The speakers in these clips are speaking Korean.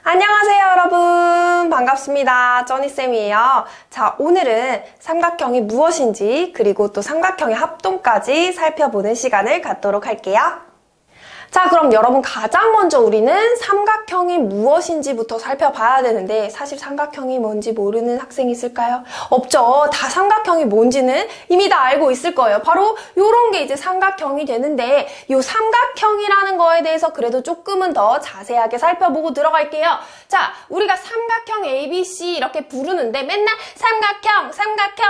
안녕하세요, 여러분. 반갑습니다. 쩌니쌤이에요. 자, 오늘은 삼각형이 무엇인지 그리고 또 삼각형의 합동까지 살펴보는 시간을 갖도록 할게요. 자, 그럼 여러분 가장 먼저 우리는 삼각형이 무엇인지부터 살펴봐야 되는데 사실 삼각형이 뭔지 모르는 학생이 있을까요? 없죠. 다 삼각형이 뭔지는 이미 다 알고 있을 거예요. 바로 요런 게 이제 삼각형이 되는데 요 삼각형이라는 거에 대해서 그래도 조금은 더 자세하게 살펴보고 들어갈게요. 자, 우리가 삼각형 ABC 이렇게 부르는데 맨날 삼각형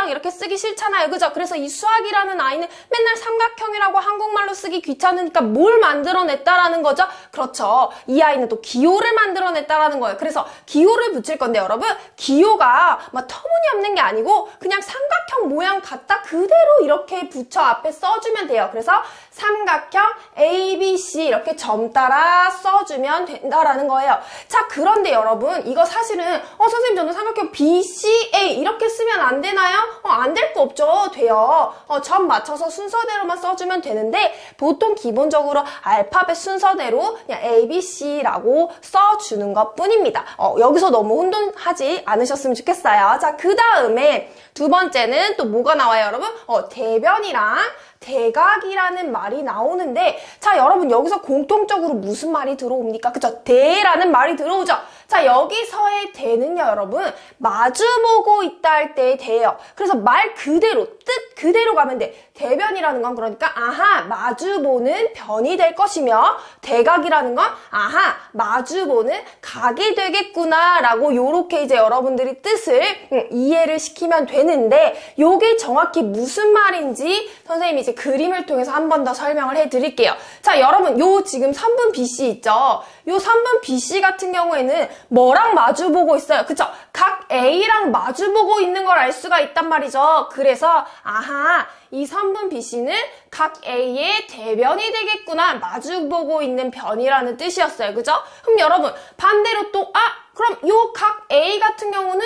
이렇게 쓰기 싫잖아요. 그죠? 그래서 이 수학이라는 아이는 맨날 삼각형이라고 한국말로 쓰기 귀찮으니까 뭘 만들어냈다라는 거죠? 그렇죠. 이 아이는 또 기호를 만들어냈다라는 거예요. 그래서 기호를 붙일 건데 여러분, 기호가 막 터무니없는 게 아니고 그냥 삼각형 모양 갖다 그대로 이렇게 붙여 앞에 써주면 돼요. 그래서 삼각형 ABC 이렇게 점 따라 써주면 된다라는 거예요. 자, 그런데 여러분 이거 사실은 선생님 저는 삼각형 BCA 이렇게 쓰면 안 되나요? 안 될 거 없죠. 돼요. 점 맞춰서 순서대로만 써주면 되는데 보통 기본적으로 알파벳 순서대로 그냥 ABC라고 써주는 것 뿐입니다. 여기서 너무 혼돈하지 않으셨으면 좋겠어요. 자, 그 다음에 두 번째는 또 뭐가 나와요, 여러분? 대변이랑 대각이라는 말이 나오는데 자, 여러분 여기서 공통적으로 무슨 말이 들어옵니까? 그쵸? 대라는 말이 들어오죠? 자, 여기서의 대는요, 여러분 마주보고 있다 할 때의 대예요. 그래서 말 그대로, 뜻 그대로 가면 돼. 대변이라는 건 그러니까 아하, 마주보는 변이 될 것이며 대각이라는 건 아하, 마주보는 각이 되겠구나 라고 요렇게 이제 여러분들이 뜻을 이해를 시키면 되는데 요게 정확히 무슨 말인지 선생님이 이제 그림을 통해서 한 번 더 설명을 해드릴게요. 자, 여러분 요 지금 선분 BC 있죠? 요 선분 BC 같은 경우에는 뭐랑 마주보고 있어요? 그쵸? 각 A랑 마주보고 있는 걸 알 수가 있단 말이죠. 그래서 아하, 이 선분 BC는 각 A의 대변이 되겠구나. 마주보고 있는 변이라는 뜻이었어요. 그죠? 그럼 여러분 반대로 또 그럼 요 각 A 같은 경우는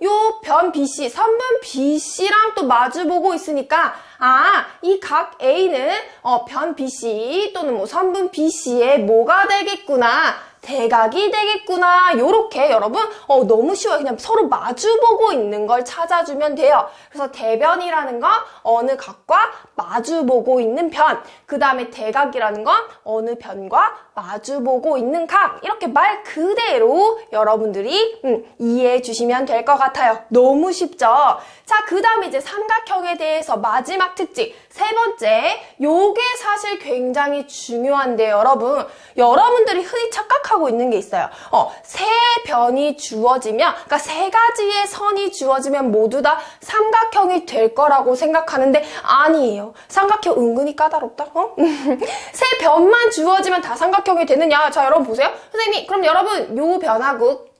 요 변 BC, 선분 BC랑 또 마주보고 있으니까 이 각 A는 변 BC 또는 뭐 선분 BC의 뭐가 되겠구나. 대각이 되겠구나. 요렇게 여러분 너무 쉬워요. 그냥 서로 마주보고 있는 걸 찾아주면 돼요. 그래서 대변이라는 건 어느 각과 마주보고 있는 변, 그 다음에 대각이라는 건 어느 변과 마주보고 있는 각. 이렇게 말 그대로 여러분들이 이해해 주시면 될 것 같아요. 너무 쉽죠? 자, 그 다음에 이제 삼각형에 대해서 마지막 특징 세 번째, 요게 사실 굉장히 중요한데 여러분들이 흔히 착각하고 있는 게 있어요. 세 변이 주어지면, 그러니까 세 가지의 선이 주어지면 모두 다 삼각형이 될 거라고 생각하는데 아니에요. 삼각형 은근히 까다롭다. 세 변만 주어지면 다 삼각형이 되느냐? 자, 여러분 보세요. 선생님이 그럼 여러분 요 변하고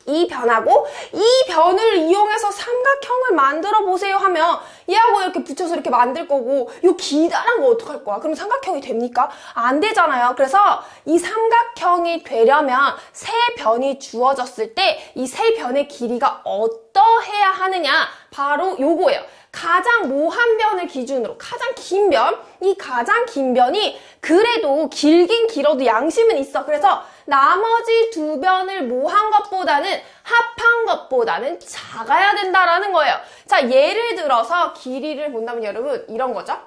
이 변하고 이 변을 이용해서 삼각형을 만들어 보세요 하면 얘하고 이렇게 붙여서 이렇게 만들 거고 요 기다란 거 어떡할 거야? 그럼 삼각형이 됩니까? 안 되잖아요. 그래서 이 삼각형이 되려면 세 변이 주어졌을 때 이 세 변의 길이가 어떠해야 하느냐? 바로 요거예요. 가장 모한 변을 기준으로 가장 긴 변, 이 가장 긴 변이 그래도 길긴 길어도 양심은 있어. 그래서 나머지 두 변을 모한 것보다는 합한 것보다는 작아야 된다라는 거예요. 자, 예를 들어서 길이를 본다면 여러분 이런 거죠.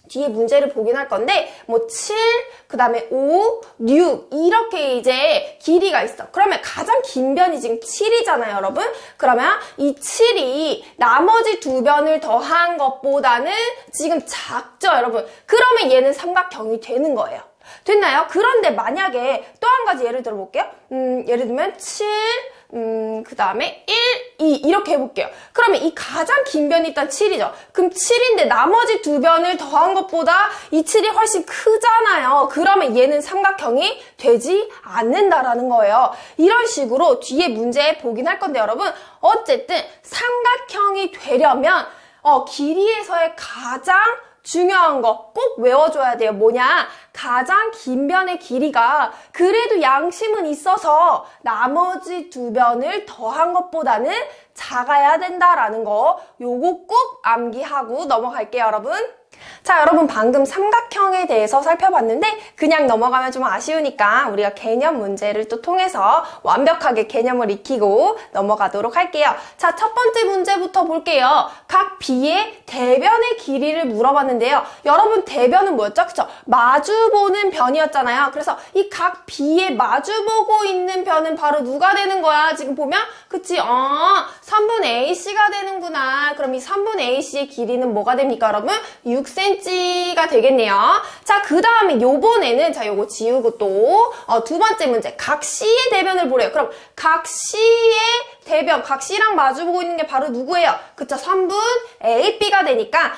뒤에 문제를 보긴 할 건데 뭐 7, 그 다음에 5, 6 이렇게 이제 길이가 있어. 그러면 가장 긴 변이 지금 7이잖아요, 여러분. 그러면 이 7이 나머지 두 변을 더한 것보다는 지금 작죠, 여러분. 그러면 얘는 삼각형이 되는 거예요. 됐나요? 그런데 만약에 또 한 가지 예를 들어볼게요. 예를 들면 7, 그 다음에 1, 2 이렇게 해볼게요. 그러면 이 가장 긴 변이 일단 7이죠. 그럼 7인데 나머지 두 변을 더한 것보다 이 7이 훨씬 크잖아요. 그러면 얘는 삼각형이 되지 않는다라는 거예요. 이런 식으로 뒤에 문제 보긴 할 건데 여러분 어쨌든 삼각형이 되려면 길이에서의 가장 중요한 거 꼭 외워줘야 돼요. 뭐냐? 가장 긴 변의 길이가 그래도 양심은 있어서 나머지 두 변을 더한 것보다는 작아야 된다라는 거 요거 꼭 암기하고 넘어갈게요, 여러분. 자, 여러분 방금 삼각형에 대해서 살펴봤는데 그냥 넘어가면 좀 아쉬우니까 우리가 개념 문제를 또 통해서 완벽하게 개념을 익히고 넘어가도록 할게요. 자, 첫 번째 문제부터 볼게요. 각 B의 대변의 길이를 물어봤는데요. 여러분 대변은 뭐였죠? 그쵸? 마주보는 변이었잖아요. 그래서 이 각 B에 마주보고 있는 변은 바로 누가 되는 거야? 지금 보면 그치? 3분 AC가 되는구나. 그럼 이 3분 AC의 길이는 뭐가 됩니까, 여러분? 6cm가 되겠네요. 자, 그 다음에 요번에는 자, 요거 지우고 또 두 번째 문제. 각 C의 대변을 보래요. 그럼 각 C의 대변, 각 C랑 마주보고 있는 게 바로 누구예요? 그쵸? 3분 AB가 되니까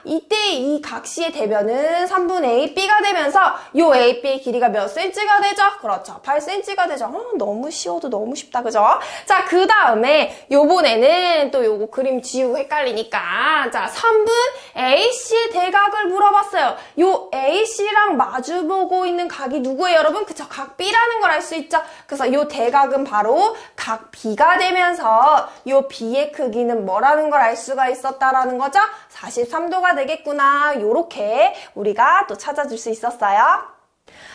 이때 이 각 C의 대변은 3분 AB가 되면서 요 AB의 길이가 몇 cm가 되죠? 그렇죠. 8cm가 되죠. 너무 쉬워도 너무 쉽다, 그죠? 자, 그 다음에 요번에는 또 요거 그림 지우고 헷갈리니까 자, 3분 AC의 대각을 물어봤어요. 요 AC랑 마주보고 있는 각이 누구예요, 여러분? 그쵸? 각 B라는 걸 알 수 있죠? 그래서 요 대각은 바로 각 B가 되면서 요 B의 크기는 뭐라는 걸 알 수가 있었다라는 거죠? 43도가 되겠구나. 요렇게 우리가 또 찾아줄 수 있었어요.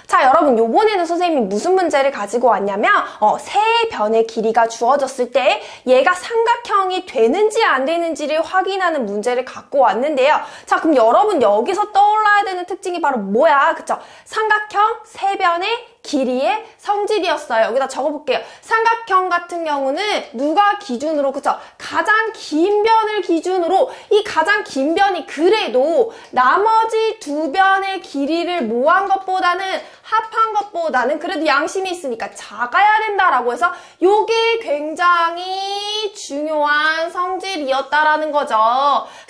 자, 여러분 요번에는 선생님이 무슨 문제를 가지고 왔냐면 세 변의 길이가 주어졌을 때 얘가 삼각형이 되는지 안 되는지를 확인하는 문제를 갖고 왔는데요. 자, 그럼 여러분 여기서 떠올라야 되는 특징이 바로 뭐야? 그쵸? 삼각형 세 변의 길이의 성질이었어요. 여기다 적어볼게요. 삼각형 같은 경우는 누가 기준으로, 그쵸? 가장 긴 변을 기준으로 이 가장 긴 변이 그래도 나머지 두 변의 길이를 모한 것보다는 합한 것보다는 그래도 양심이 있으니까 작아야 된다라고 해서 요게 굉장히 중요한 성질이었다라는 거죠.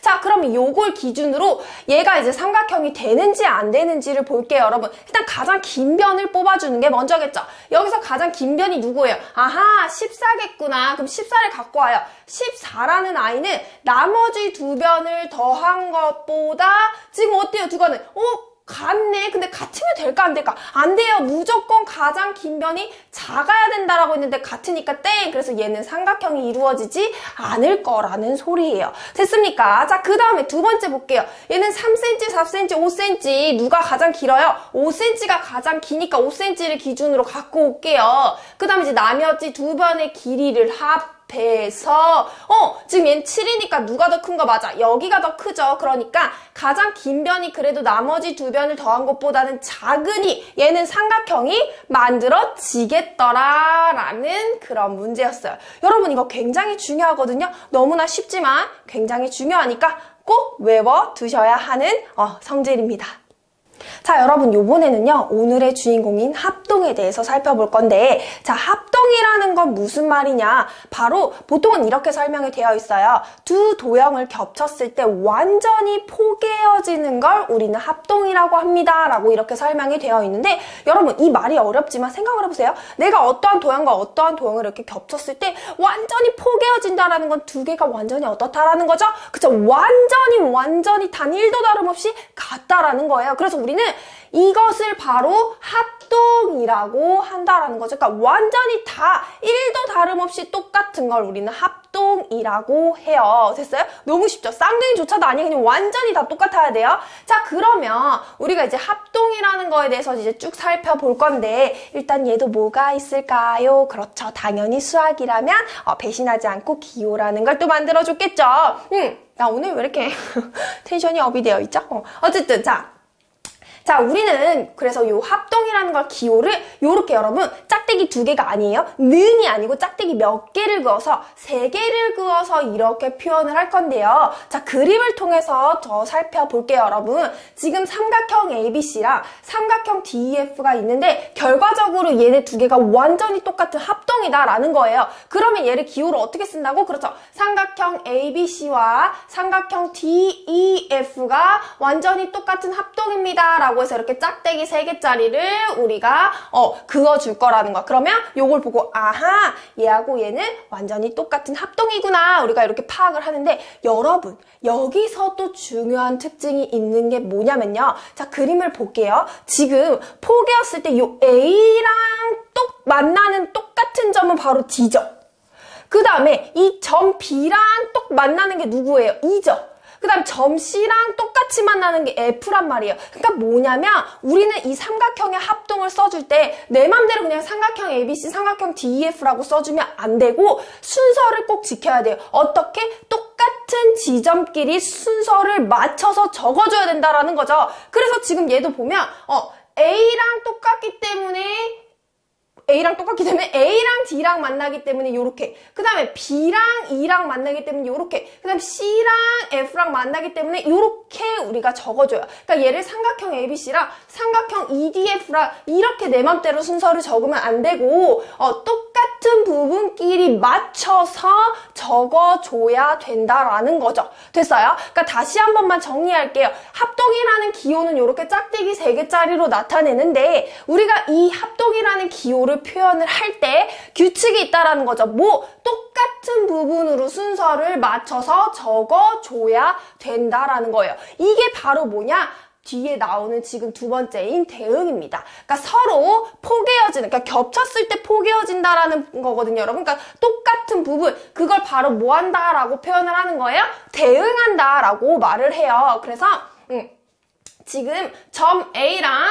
자, 그럼 요걸 기준으로 얘가 이제 삼각형이 되는지 안 되는지를 볼게요, 여러분. 일단 가장 긴 변을 뽑아주는 게 먼저겠죠. 여기서 가장 긴 변이 누구예요? 14겠구나. 그럼 14를 갖고 와요. 14라는 아이는 나머지 두 변을 더한 것보다 지금 어때요, 두 변은? 같네. 근데 같으면 될까 안 될까? 안 돼요. 무조건 가장 긴 변이 작아야 된다라고 했는데 같으니까 땡. 그래서 얘는 삼각형이 이루어지지 않을 거라는 소리예요. 됐습니까? 자, 그 다음에 두 번째 볼게요. 얘는 3cm, 4cm, 5cm 누가 가장 길어요? 5cm가 가장 기니까 5cm를 기준으로 갖고 올게요. 그 다음에 이제 나머지 두 변의 길이를 합해서 지금 얘는 7이니까 누가 더 큰 거 맞아? 여기가 더 크죠. 그러니까 가장 긴 변이 그래도 나머지 두 변을 더한 것보다는 작으니 얘는 삼각형이 만들어지겠더라라는 그런 문제였어요. 여러분 이거 굉장히 중요하거든요. 너무나 쉽지만 굉장히 중요하니까 꼭 외워두셔야 하는 성질입니다. 자, 여러분 요번에는요 오늘의 주인공인 합동에 대해서 살펴볼 건데 자, 합동이라는 건 무슨 말이냐, 바로 보통은 이렇게 설명이 되어 있어요. 두 도형을 겹쳤을 때 완전히 포개어지는 걸 우리는 합동이라고 합니다 라고 이렇게 설명이 되어 있는데 여러분 이 말이 어렵지만 생각을 해보세요. 내가 어떠한 도형과 어떠한 도형을 이렇게 겹쳤을 때 완전히 포개어진다라는 건 두 개가 완전히 어떻다라는 거죠? 그쵸? 완전히 단 1도 다름없이 같다라는 거예요. 그래서 우리는 이것을 바로 합동이라고 한다라는 거죠. 그러니까 완전히 다 1도 다름없이 똑같은 걸 우리는 합동이라고 해요. 됐어요? 너무 쉽죠? 쌍둥이조차도 아니에요. 그냥 완전히 다 똑같아야 돼요. 자, 그러면 우리가 이제 합동이라는 거에 대해서 이제 쭉 살펴볼 건데 일단 얘도 뭐가 있을까요? 그렇죠. 당연히 수학이라면 배신하지 않고 기호라는 걸 또 만들어줬겠죠. 나 오늘 왜 이렇게 텐션이 업이 되어 있죠? 어쨌든 자, 우리는 그래서 요 합동이라는 걸 기호를 요렇게 여러분 짝대기 2개가 아니에요. 는이 아니고 짝대기 몇 개를 그어서 3개를 그어서 이렇게 표현을 할 건데요. 자, 그림을 통해서 더 살펴볼게요, 여러분. 지금 삼각형 ABC랑 삼각형 DEF가 있는데 결과적으로 얘네 2개가 완전히 똑같은 합동이다라는 거예요. 그러면 얘를 기호로 어떻게 쓴다고? 그렇죠. 삼각형 ABC와 삼각형 DEF가 완전히 똑같은 합동입니다 라고 해서 이렇게 짝대기 3개짜리를 우리가 그어줄 거라는 거야. 그러면 요걸 보고 아하, 얘하고 얘는 완전히 똑같은 합동이구나 우리가 이렇게 파악을 하는데 여러분 여기서 또 중요한 특징이 있는 게 뭐냐면요. 자, 그림을 볼게요. 지금 포개었을 때 요 A랑 만나는 똑같은 점은 바로 D죠. 그 다음에 이 점 B랑 똑 만나는 게 누구예요? E죠. 그 다음 점 C랑 똑같이 만나는 게 F란 말이에요. 그러니까 뭐냐면 우리는 이 삼각형의 합동을 써줄 때 내 맘대로 그냥 삼각형 ABC, 삼각형 DEF라고 써주면 안 되고 순서를 꼭 지켜야 돼요. 어떻게? 똑같은 지점끼리 순서를 맞춰서 적어줘야 된다라는 거죠. 그래서 지금 얘도 보면 A랑 똑같기 때문에 A랑 D랑 만나기 때문에 요렇게, 그 다음에 B랑 E랑 만나기 때문에 요렇게, 그 다음에 C랑 F랑 만나기 때문에 요렇게 우리가 적어줘요. 그러니까 얘를 삼각형 ABC랑 삼각형 EDF랑 이렇게 내 맘대로 순서를 적으면 안 되고 똑같은 부분끼리 맞춰서 적어줘야 된다라는 거죠. 됐어요? 그러니까 다시 한 번만 정리할게요. 합동이라는 기호는 요렇게 짝대기 3개짜리로 나타내는데 우리가 이 합동이라는 기호를 표현을 할 때 규칙이 있다라는 거죠. 똑같은 부분으로 순서를 맞춰서 적어줘야 된다라는 거예요. 이게 바로 뭐냐? 뒤에 나오는 지금 두 번째인 대응입니다. 그러니까 서로 포개어지는, 그러니까 겹쳤을 때 포개어진다라는 거거든요, 여러분. 그러니까 똑같은 부분, 그걸 바로 뭐 한다라고 표현을 하는 거예요? 대응한다라고 말을 해요. 그래서 지금 점 A랑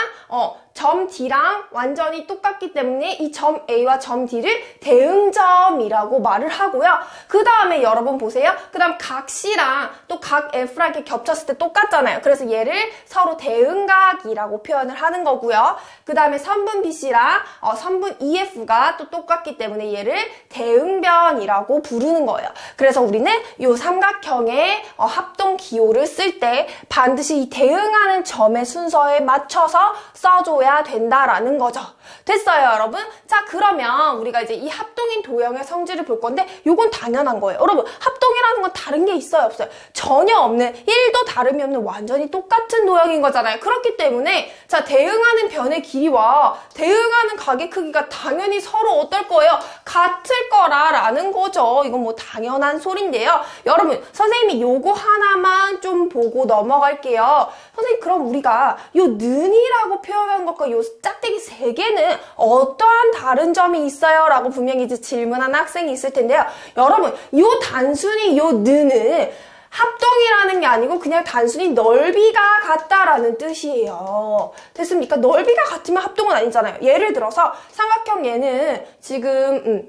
점 D랑 완전히 똑같기 때문에 이 점 A와 점 D를 대응점이라고 말을 하고요. 그 다음에 여러분 보세요. 그 다음 각 C랑 또 각 F랑 이렇게 겹쳤을 때 똑같잖아요. 그래서 얘를 서로 대응각이라고 표현을 하는 거고요. 그 다음에 선분 BC랑 선분 EF가 또 똑같기 때문에 얘를 대응변이라고 부르는 거예요. 그래서 우리는 이 삼각형의 합동 기호를 쓸 때 반드시 이 대응하는 점의 순서에 맞춰서 써줘야 된다라는 거죠. 됐어요, 여러분? 자, 그러면 우리가 이제 이 합동인 도형의 성질을 볼 건데 요건 당연한 거예요. 여러분, 합동이라는 건 다른 게 있어요, 없어요? 전혀 없는, 1도 다름이 없는 완전히 똑같은 도형인 거잖아요. 그렇기 때문에 자, 대응하는 변의 길이와 대응하는 각의 크기가 당연히 서로 어떨 거예요? 같을 거라는 거죠. 이건 뭐 당연한 소린데요. 여러분, 선생님이 요거 하나만 좀 보고 넘어갈게요. 선생님, 그럼 우리가 요 는이라고 표현한 것과 요 짝대기 3개는 어떠한 다른 점이 있어요? 라고 분명히 이제 질문하는 학생이 있을 텐데요. 여러분, 요 단순히 요 는은 합동이라는 게 아니고 그냥 단순히 넓이가 같다라는 뜻이에요. 됐습니까? 넓이가 같으면 합동은 아니잖아요. 예를 들어서 삼각형 얘는 지금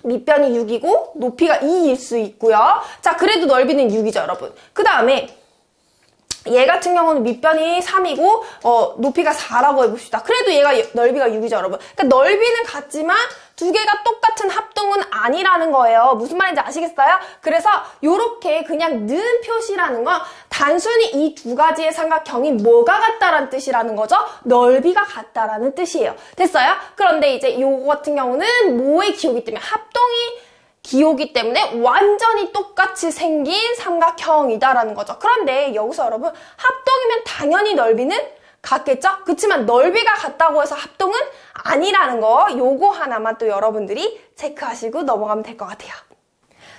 밑변이 6이고 높이가 2일 수 있고요. 자, 그래도 넓이는 6이죠, 여러분. 그 다음에 얘 같은 경우는 밑변이 3이고 높이가 4라고 해봅시다. 그래도 얘가 넓이가 6이죠, 여러분. 그러니까 넓이는 같지만 두 개가 똑같은 합동은 아니라는 거예요. 무슨 말인지 아시겠어요? 그래서 요렇게 그냥 는 표시라는 건 단순히 이 두 가지의 삼각형이 뭐가 같다라는 뜻이라는 거죠. 넓이가 같다라는 뜻이에요. 됐어요? 그런데 이제 요거 같은 경우는 뭐의 기호이기 때문에 합동이 기호기 때문에 완전히 똑같이 생긴 삼각형이다라는 거죠. 그런데 여기서 여러분, 합동이면 당연히 넓이는 같겠죠? 그렇지만 넓이가 같다고 해서 합동은 아니라는 거, 요거 하나만 또 여러분들이 체크하시고 넘어가면 될 것 같아요.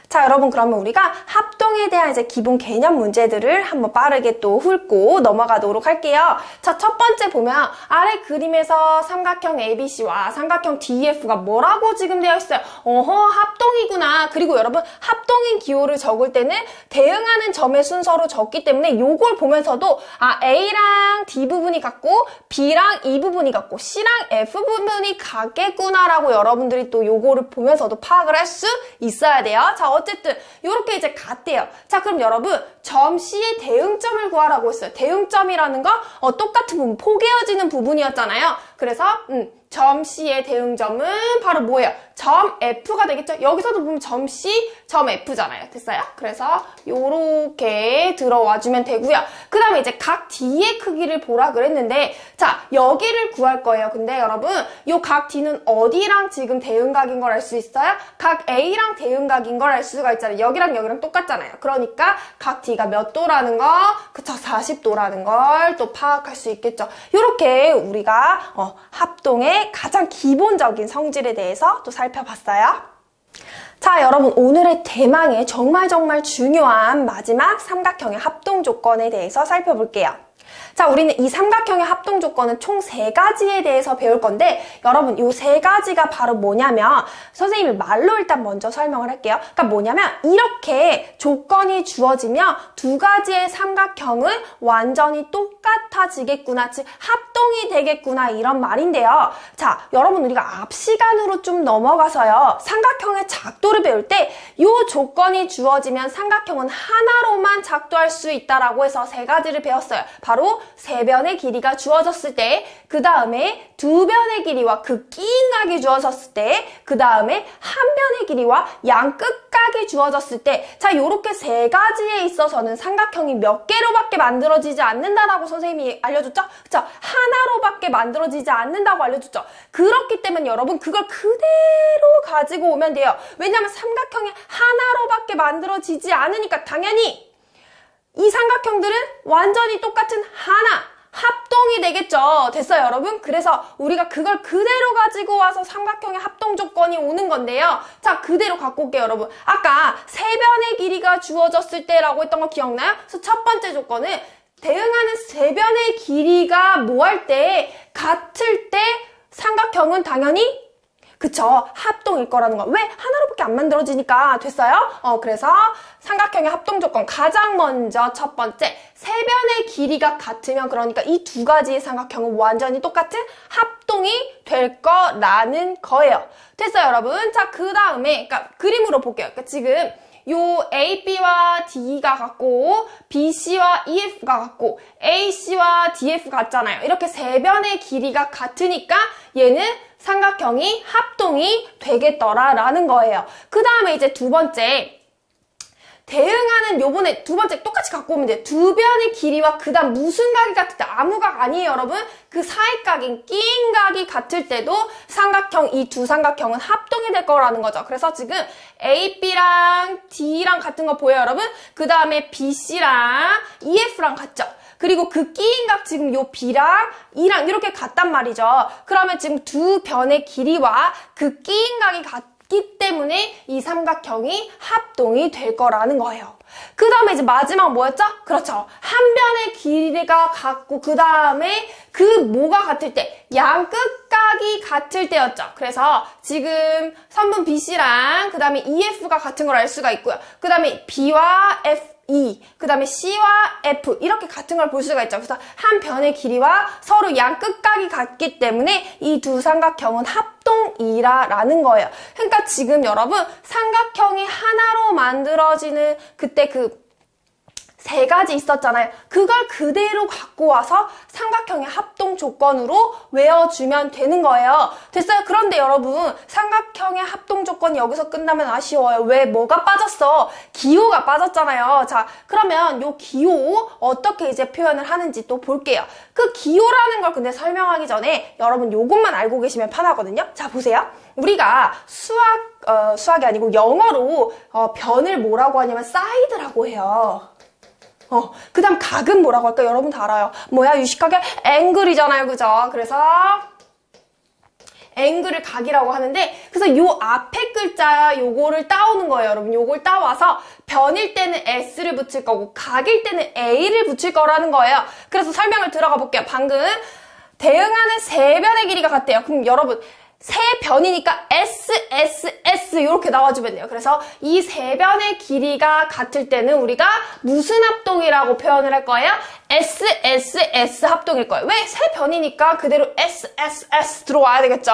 자, 여러분, 그러면 우리가 합동에 대한 이제 기본 개념 문제들을 한번 빠르게 또 훑고 넘어가도록 할게요. 자, 첫 번째 보면 아래 그림에서 삼각형 ABC와 삼각형 DEF가 뭐라고 지금 되어 있어요? 합동이구나. 그리고 여러분, 합동인 기호를 적을 때는 대응하는 점의 순서로 적기 때문에 요걸 보면서도 A랑 D 부분이 같고 B랑 E 부분이 같고 C랑 F 부분이 같겠구나라고 여러분들이 또 요거를 보면서도 파악을 할 수 있어야 돼요. 자, 어쨌든 이렇게 이제 같대요. 자, 그럼 여러분, 점 C의 대응점을 구하라고 했어요. 대응점이라는 거 똑같은 부분, 포개어지는 부분이었잖아요. 그래서 점 C의 대응점은 바로 뭐예요? 점 F가 되겠죠? 여기서도 보면 점 C, 점 F잖아요. 됐어요? 그래서 요렇게 들어와주면 되고요. 그 다음에 이제 각 D의 크기를 보라 그랬는데, 자, 여기를 구할 거예요. 근데 여러분, 요 각 D는 어디랑 지금 대응각인 걸 알 수 있어요? 각 A랑 대응각인 걸 알 수가 있잖아요. 여기랑 여기랑 똑같잖아요. 그러니까 각 D가 몇 도라는 거, 그쵸? 40도라는 걸 또 파악할 수 있겠죠. 요렇게 우리가 합동의 가장 기본적인 성질에 대해서 또 살펴봤어요. 자, 여러분, 오늘의 대망의 정말 중요한 마지막 삼각형의 합동 조건에 대해서 살펴볼게요. 자, 자, 우리는 이 삼각형의 합동 조건은 총 3가지에 대해서 배울 건데 여러분 이 3가지가 바로 뭐냐면 선생님이 말로 일단 먼저 설명을 할게요. 그러니까 뭐냐면 이렇게 조건이 주어지면 2가지의 삼각형은 완전히 똑같아지겠구나, 즉 합동이 되겠구나 이런 말인데요. 자, 여러분 우리가 앞 시간으로 좀 넘어가서요. 삼각형의 작도를 배울 때 이 조건이 주어지면 삼각형은 하나로만 작도할 수 있다라고 해서 3가지를 배웠어요. 바로 3변의 길이가 주어졌을 때, 그 다음에 2변의 길이와 극기인각이 주어졌을 때, 그 다음에 한 변의 길이와 양끝각이 주어졌을 때, 자, 요렇게 3가지에 있어서는 삼각형이 몇 개로밖에 만들어지지 않는다라고 선생님이 알려줬죠? 그쵸? 하나로밖에 만들어지지 않는다고 알려줬죠? 그렇기 때문에 여러분 그걸 그대로 가지고 오면 돼요. 왜냐하면 삼각형이 하나로밖에 만들어지지 않으니까 당연히 이 삼각형들은 완전히 똑같은 하나, 합동이 되겠죠. 됐어요, 여러분? 그래서 우리가 그걸 그대로 가지고 와서 삼각형의 합동 조건이 오는 건데요. 자, 그대로 갖고 올게요, 여러분. 아까 3변의 길이가 주어졌을 때라고 했던 거 기억나요? 그래서 첫 번째 조건은 대응하는 3변의 길이가 뭐 할 때, 같을 때 삼각형은 당연히 그쵸, 합동일 거라는 거. 왜? 하나로밖에 안 만들어지니까. 됐어요? 그래서 삼각형의 합동 조건 가장 먼저 첫 번째 3변의 길이가 같으면, 그러니까 이 2가지의 삼각형은 완전히 똑같은 합동이 될 거라는 거예요. 됐어요, 여러분? 자, 그 다음에 그러니까 그림으로 볼게요. 그러니까 지금 요 AB와 D가 같고 BC와 EF가 같고 AC와 DF 같잖아요. 이렇게 3변의 길이가 같으니까 얘는 삼각형이 합동이 되겠더라라는 거예요. 그 다음에 이제 2번째 대응하는 요번에 2번째 똑같이 갖고 오면 돼요. 2변의 길이와 그 다음 무슨 각이 같을 때, 아무 각 아니에요, 여러분. 그 사이각인 끼인 각이 같을 때도 삼각형, 이 2삼각형은 합동이 될 거라는 거죠. 그래서 지금 AB랑 D랑 같은 거 보여요, 여러분? 그 다음에 BC랑 EF랑 같죠? 그리고 그 끼인각 지금 요 B랑 E랑 이렇게 같단 말이죠. 그러면 지금 2변의 길이와 그 끼인각이 같기 때문에 이 삼각형이 합동이 될 거라는 거예요. 그 다음에 이제 마지막 뭐였죠? 그렇죠. 한 변의 길이가 같고 그 다음에 그 뭐가 같을 때, 양끝각이 같을 때였죠. 그래서 지금 선분 BC랑 그 다음에 EF가 같은 걸 알 수가 있고요. 그 다음에 B와 F 그 다음에 C와 F 이렇게 같은 걸 볼 수가 있죠. 그래서 한 변의 길이와 서로 양끝각이 같기 때문에 이 2삼각형은 합동이라는 거예요. 그러니까 지금 여러분 삼각형이 하나로 만들어지는 그때 그 3가지 있었잖아요. 그걸 그대로 갖고 와서 삼각형의 합동 조건으로 외워주면 되는 거예요. 됐어요? 그런데 여러분 삼각형의 합동 조건이 여기서 끝나면 아쉬워요. 왜? 뭐가 빠졌어? 기호가 빠졌잖아요. 자, 그러면 요 기호 어떻게 이제 표현을 하는지 또 볼게요. 그 기호라는 걸 근데 설명하기 전에 여러분 요것만 알고 계시면 편하거든요. 자, 보세요. 우리가 수학이 아니고 영어로 변을 뭐라고 하냐면 사이드라고 해요. 그 다음 각은 뭐라고 할까? 여러분 다 알아요. 뭐야? 유식하게 앵글이잖아요. 그죠? 그래서 앵글을 각이라고 하는데, 그래서 요 앞에 글자 요거를 따오는 거예요. 여러분 요걸 따와서 변일 때는 S를 붙일 거고 각일 때는 A를 붙일 거라는 거예요. 그래서 설명을 들어가 볼게요. 방금 대응하는 3변의 길이가 같대요. 그럼 여러분 3변이니까 S, S, S 이렇게 나와주면 돼요. 그래서 이 3변의 길이가 같을 때는 우리가 무슨 합동이라고 표현을 할 거예요? S, S, S 합동일 거예요. 왜? 3변이니까 그대로 S, S, S 들어와야 되겠죠?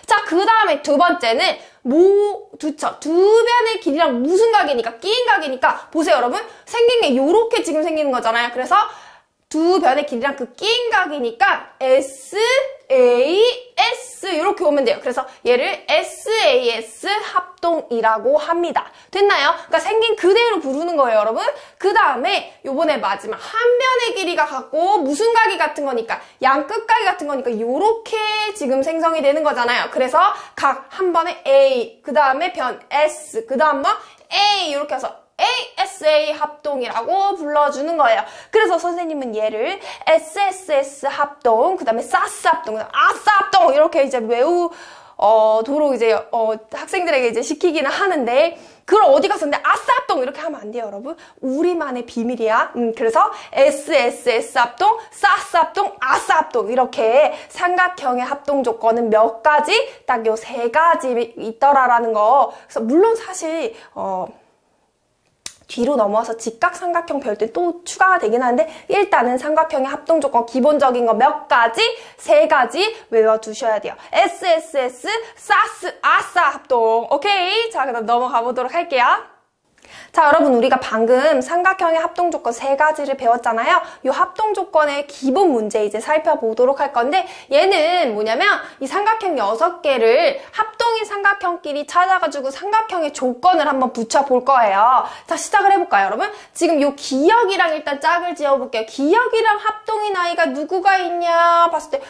자, 그 다음에 2번째는 2변의 길이랑 무슨 각이니까? 끼인 각이니까 보세요, 여러분. 생긴 게 요렇게 지금 생기는 거잖아요. 그래서 2변의 길이랑 그 끼인 각이니까 S, A, S 이렇게 오면 돼요. 그래서 얘를 SAS 합동이라고 합니다. 됐나요? 그러니까 생긴 그대로 부르는 거예요, 여러분. 그 다음에 요번에 마지막 한 변의 길이가 같고 무슨 각이 같은 거니까 양끝각이 같은 거니까 요렇게 지금 생성이 되는 거잖아요. 그래서 각 한 번에 A, 그 다음에 변 S, 그 다음 뭐 A 이렇게 해서 ASA 합동이라고 불러주는 거예요. 그래서 선생님은 얘를 SSS 합동, 그 다음에 SAS 합동, 아싸 합동 이렇게 이제 도로 이제 학생들에게 이제 시키기는 하는데 그걸 어디 가서 근데 아싸 합동 이렇게 하면 안 돼요, 여러분. 우리만의 비밀이야. 그래서 SSS 합동, 싸스 합동, 아싸 합동 이렇게 삼각형의 합동 조건은 몇 가지? 딱 요 3가지 있더라라는 거. 그래서 물론 사실 뒤로 넘어서 직각삼각형 배울 때 또 추가가 되긴 하는데 일단은 삼각형의 합동 조건 기본적인 거 몇 가지? 3가지 외워두셔야 돼요. SSS, 싸스, 아싸 합동. 오케이? 자, 그럼 넘어가 보도록 할게요. 자, 여러분 우리가 방금 삼각형의 합동 조건 3가지를 배웠잖아요. 이 합동 조건의 기본 문제 이제 살펴보도록 할 건데 얘는 뭐냐면 이 삼각형 6개를 합동인 삼각형끼리 찾아가지고 삼각형의 조건을 한번 붙여볼 거예요. 자, 시작을 해볼까요, 여러분? 지금 요 기역이랑 일단 짝을 지어볼게요. 기역이랑 합동인 아이가 누구가 있냐 봤을 때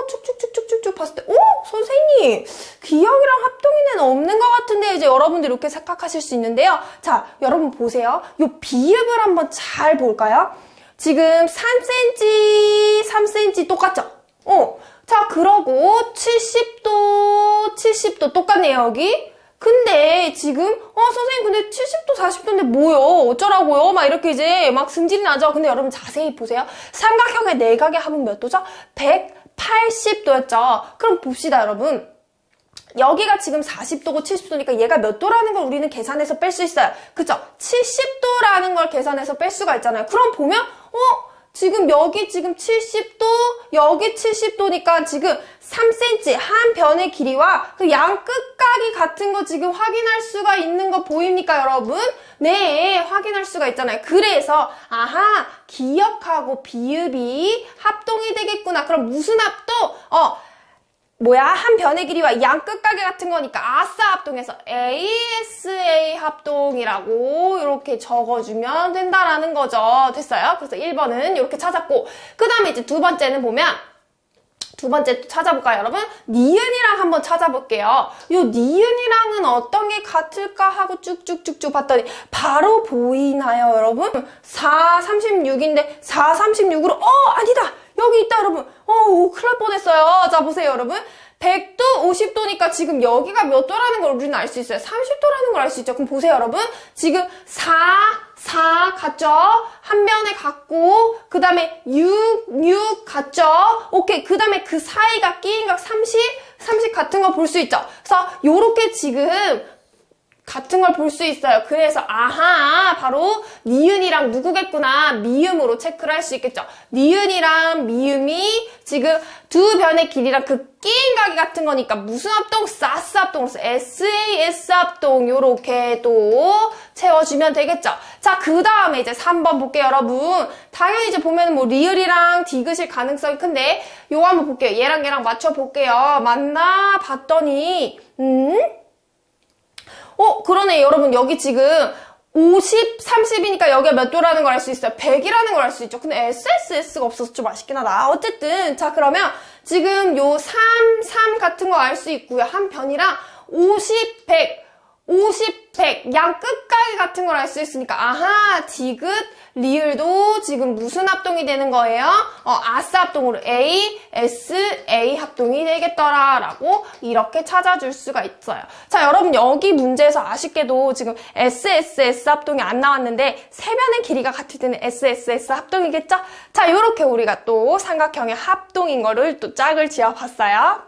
쭉쭉쭉쭉쭉 봤을 때 선생님 기역이랑 합동인 애는 없는 것 같은데 이제 여러분들 이렇게 생각하실 수 있는데요. 자, 여러분 보세요. 요 비읍을 한번 잘 볼까요? 지금 3cm, 3cm 똑같죠? 자, 그러고 70도 똑같네요, 여기. 근데 지금 선생님 근데 70도, 40도인데 뭐요? 어쩌라고요? 막 이렇게 이제 막 승질이 나죠? 근데 여러분 자세히 보세요. 삼각형의 내각의 합은 몇 도죠? 180도였죠? 그럼 봅시다, 여러분. 여기가 지금 40도고 70도니까 얘가 몇 도라는 걸 우리는 계산해서 뺄 수 있어요. 그쵸? 70도라는 걸 계산해서 뺄 수가 있잖아요. 그럼 보면 지금 여기 지금 70도, 여기 70도니까 지금 3cm 한 변의 길이와 그 양 끝각이 같은 거 지금 확인할 수가 있는 거 보입니까, 여러분? 네, 확인할 수가 있잖아요. 그래서 기역하고 비읍이 합동이 되겠구나. 그럼 무슨 합동? 한 변의 길이와 양 끝각이 같은 거니까 아싸 합동해서 ASA 합동이라고 이렇게 적어주면 된다라는 거죠. 됐어요? 그래서 1번은 이렇게 찾았고 그 다음에 이제 두 번째는 보면 두 번째 또 찾아볼까요, 여러분? 니은이랑 한번 찾아볼게요. 요 니은이랑은 어떤 게 같을까 하고 쭉쭉쭉쭉 봤더니 바로 보이나요, 여러분? 4, 36인데 4, 36으로 아니다! 여기 있다, 여러분. 큰일 날 뻔했어요. 자, 보세요, 여러분. 100도, 50도니까 지금 여기가 몇 도라는 걸 우리는 알 수 있어요. 30도라는 걸 알 수 있죠. 그럼 보세요, 여러분. 지금 4 같죠? 한 변에 같고, 그 다음에 6 같죠? 오케이. 그 다음에 그 사이가 끼인 각 30 같은 거 볼 수 있죠? 그래서 요렇게 지금 같은 걸 볼 수 있어요. 그래서 바로 니은이랑 누구겠구나 미음으로 체크를 할 수 있겠죠. 니은이랑 미음이 지금 두 변의 길이랑 그 끼인 각이 같은 거니까 무슨 합동? 사스 합동으로서 SAS 합동 요렇게 또 채워주면 되겠죠. 자, 그 다음에 이제 3번 볼게요, 여러분. 당연히 이제 보면 뭐 리을이랑 디귿일 가능성이 큰데 요거 한번 볼게요. 얘랑 맞춰볼게요. 맞나 봤더니 그러네. 여러분 여기 지금 50, 30이니까 여기가 몇 도라는 걸 알 수 있어요. 100이라는 걸 알 수 있죠. 근데 SSS가 없어서 좀 아쉽긴 하다. 어쨌든 자, 그러면 지금 요 3 같은 거 알 수 있고요. 한 변이랑 50, 100 양 끝각이 같은 걸 알 수 있으니까 디귿, 리을도 지금 무슨 합동이 되는 거예요? 아싸 합동으로 A, S, A 합동이 되겠더라라고 이렇게 찾아줄 수가 있어요. 자, 여러분 여기 문제에서 아쉽게도 지금 SSS 합동이 안 나왔는데 세 변의 길이가 같을 때는 SSS 합동이겠죠? 자, 요렇게 우리가 또 삼각형의 합동인 거를 또 짝을 지어봤어요.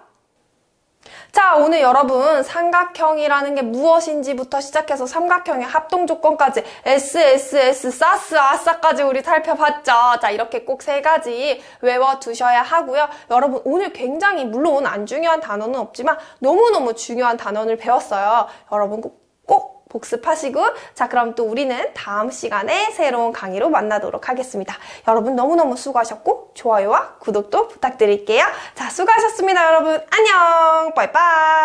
자, 오늘 여러분 삼각형이라는 게 무엇인지부터 시작해서 삼각형의 합동 조건까지 SSS, 사스, 아싸까지 우리 살펴봤죠. 자, 이렇게 꼭 3가지 외워두셔야 하고요. 여러분 오늘 굉장히 물론 안 중요한 단어는 없지만 너무너무 중요한 단어를 배웠어요. 여러분 꼭 복습하시고 자, 그럼 또 우리는 다음 시간에 새로운 강의로 만나도록 하겠습니다. 여러분 너무너무 수고하셨고 좋아요와 구독도 부탁드릴게요. 자, 수고하셨습니다, 여러분. 안녕. 빠이빠이.